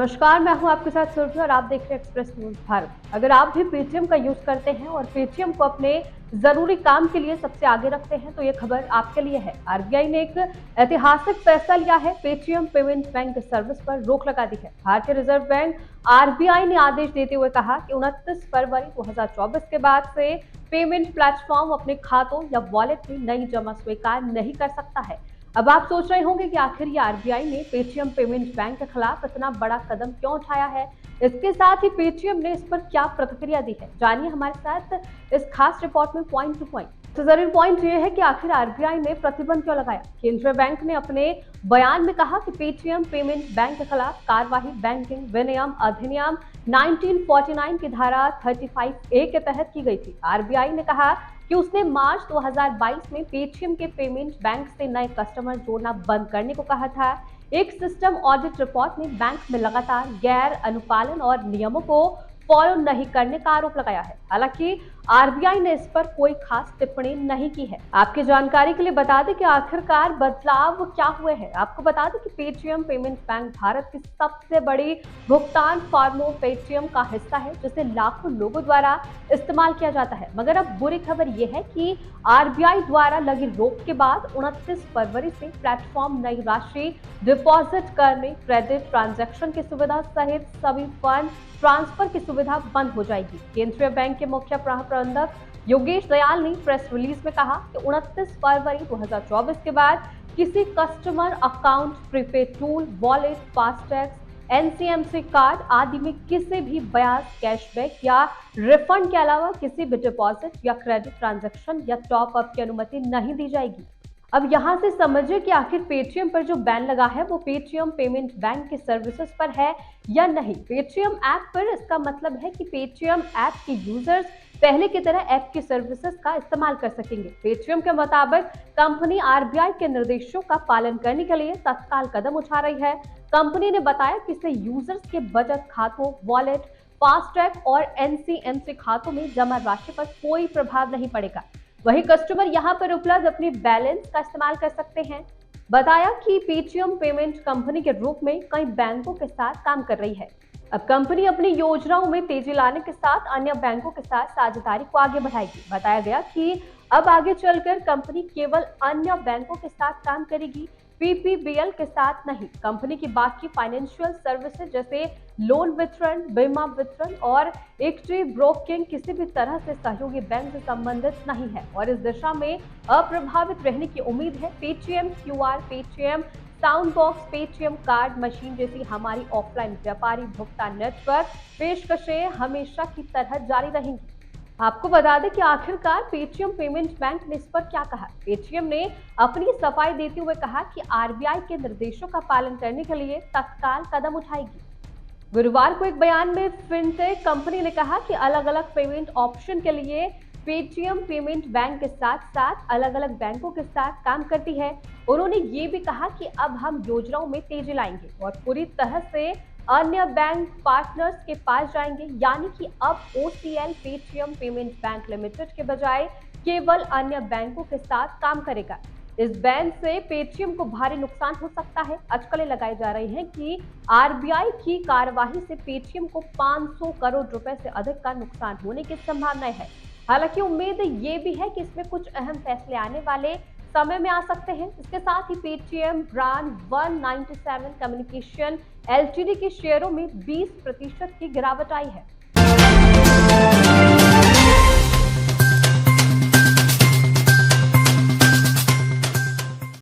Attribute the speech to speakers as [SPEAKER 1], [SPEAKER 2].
[SPEAKER 1] नमस्कार, मैं हूं आपके साथ सुरभि और आप देख रहे हैं एक्सप्रेस न्यूज भारत। अगर आप भी पेटीएम का यूज करते हैं और पेटीएम को अपने जरूरी काम के लिए सबसे आगे रखते हैं तो ये खबर आपके लिए है। आरबीआई ने एक ऐतिहासिक फैसला लिया है। पेटीएम पेमेंट बैंक सर्विस पर रोक लगा दी है। भारतीय रिजर्व बैंक आरबीआई ने आदेश देते हुए कहा कि 29 फरवरी 2024 के बाद से पेमेंट प्लेटफॉर्म अपने खातों या वॉलेट में नई जमा स्वीकार नहीं कर सकता है। अब आप सोच रहे होंगे कि आखिर ये आरबीआई ने पेटीएम पेमेंट बैंक के खिलाफ इतना बड़ा कदम क्यों उठाया है। इसके साथ ही पेटीएम ने इस पर क्या प्रतिक्रिया दी है, जानिए हमारे साथ इस खास रिपोर्ट में पॉइंट टू पॉइंट। तो जरूरी पॉइंट ये है कि आखिर आरबीआई ने प्रतिबंध क्यों लगाया। केंद्रीय बैंक ने अपने बयान में कहा कि पेटीएम पेमेंट बैंक के खिलाफ कार्यवाही बैंकिंग विनियम अधिनियम 1949 की धारा 35A के तहत की गई थी। आरबीआई ने कहा कि उसने मार्च 2022 में पेटीएम के पेमेंट बैंक से नए कस्टमर जोड़ना बंद करने को कहा था। एक सिस्टम ऑडिट रिपोर्ट में बैंक में लगातार गैर अनुपालन और नियमों को फॉलो नहीं करने का आरोप लगाया है। हालांकि आरबीआई ने इस पर कोई खास टिप्पणी नहीं की है। आपकी जानकारी के लिए बता दें कि आखिरकार बदलाव क्या हुए हैं। आपको बता दें कि पेटीएम पेमेंट बैंक भारत की सबसे बड़ी भुगतान फर्मों पेटीएम का हिस्सा है, जिसे लाखों लोगों द्वारा इस्तेमाल किया जाता है। मगर अब बुरी खबर यह है कि आरबीआई द्वारा लगी रोक के बाद 29 फरवरी से प्लेटफॉर्म नई राशि डिपॉजिट करने, क्रेडिट ट्रांजैक्शन की सुविधा सहित सभी फंड ट्रांसफर की सुविधा बंद हो जाएगी। केंद्रीय बैंक के मुख्य प्रबंधक योगेश दयाल ने प्रेस रिलीज में कहा कि 29 फरवरी 2024 के बाद किसी customer account, prepaid tool, wallet, FASTag, NCMC card आदि में किसी भी ब्याज, कैशबैक या रिफंड के अलावा किसी भी डिपॉजिट या क्रेडिट ट्रांजैक्शन या टॉप अप की अनुमति नहीं दी जाएगी। अब यहाँ से समझिए कि आखिर पेटीएम पर जो बैन लगा है वो पेटीएम पेमेंट बैंक की सर्विसेज पर है या नहीं। पेटीएम ऐप पर इसका मतलब है कि पेटीएम ऐप के यूजर्स पहले की तरह ऐप की सर्विसेज का इस्तेमाल कर सकेंगे। पेटीएम के मुताबिक कंपनी आरबीआई के निर्देशों का पालन करने के लिए तत्काल कदम उठा रही है। कंपनी ने बताया कि इससे यूजर्स के बचत खातों, वॉलेट, फास्टैग और एनसीएमसी खातों में जमा राशि पर कोई प्रभाव नहीं पड़ेगा। वही कस्टमर यहां पर उपलब्ध अपनी बैलेंस का इस्तेमाल कर सकते हैं। बताया कि पेटीएम पेमेंट कंपनी के रूप में कई बैंकों के साथ काम कर रही है। अब कंपनी अपनी योजनाओं में तेजी लाने के साथ अन्य बैंकों के साथ साझेदारी को आगे बढ़ाएगी। बताया गया कि अब आगे चलकर कंपनी केवल अन्य बैंकों के साथ काम करेगी, पीपीबीएल के साथ नहीं। कंपनी की बाकी फाइनेंशियल सर्विसेज जैसे लोन वितरण, बीमा वितरण और इक्विटी ब्रोकिंग किसी भी तरह से सहयोगी बैंक से संबंधित नहीं है और इस दिशा में अप्रभावित रहने की उम्मीद है। Paytm QR, Paytm sound box, Paytm card machine जैसी हमारी ऑफलाइन व्यापारी भुगतान नेटवर्क पेशकशें हमेशा की तरह जारी रहेंगी। आपको बता दें कि आखिरकार पेटीएम पेमेंट बैंक ने इस पर क्या कहा। पेटीएम ने अपनी सफाई देते हुए कहा कि आरबीआई के निर्देशों का पालन करने के लिए तत्काल कदम उठाएगी। गुरुवार को एक बयान में फिनटेक कंपनी ने कहा कि अलग अलग पेमेंट ऑप्शन के लिए पेटीएम पेमेंट बैंक के साथ साथ अलग अलग बैंकों के साथ काम करती है। उन्होंने ये भी कहा कि अब हम योजनाओं में तेजी लाएंगे और पूरी तरह से अन्य बैंक पार्टनर्स के पास जाएंगे, यानी कि अब OCL Paytm payment bank limited के बजाय केवल अन्य बैंकों के साथ काम करेगा। इस बैन से पेटीएम को भारी नुकसान हो सकता है। अटकलें लगाई जा रही हैं कि आरबीआई की कार्यवाही से पेटीएम को 500 करोड़ रुपए से अधिक का नुकसान होने की संभावना है। हालांकि उम्मीद ये भी है कि इसमें कुछ अहम फैसले आने वाले समय में आ सकते हैं। इसके साथ ही पेटीएम ब्रांड 197 कम्युनिकेशन एलटीडी के शेयरों में 20% की गिरावट आई है।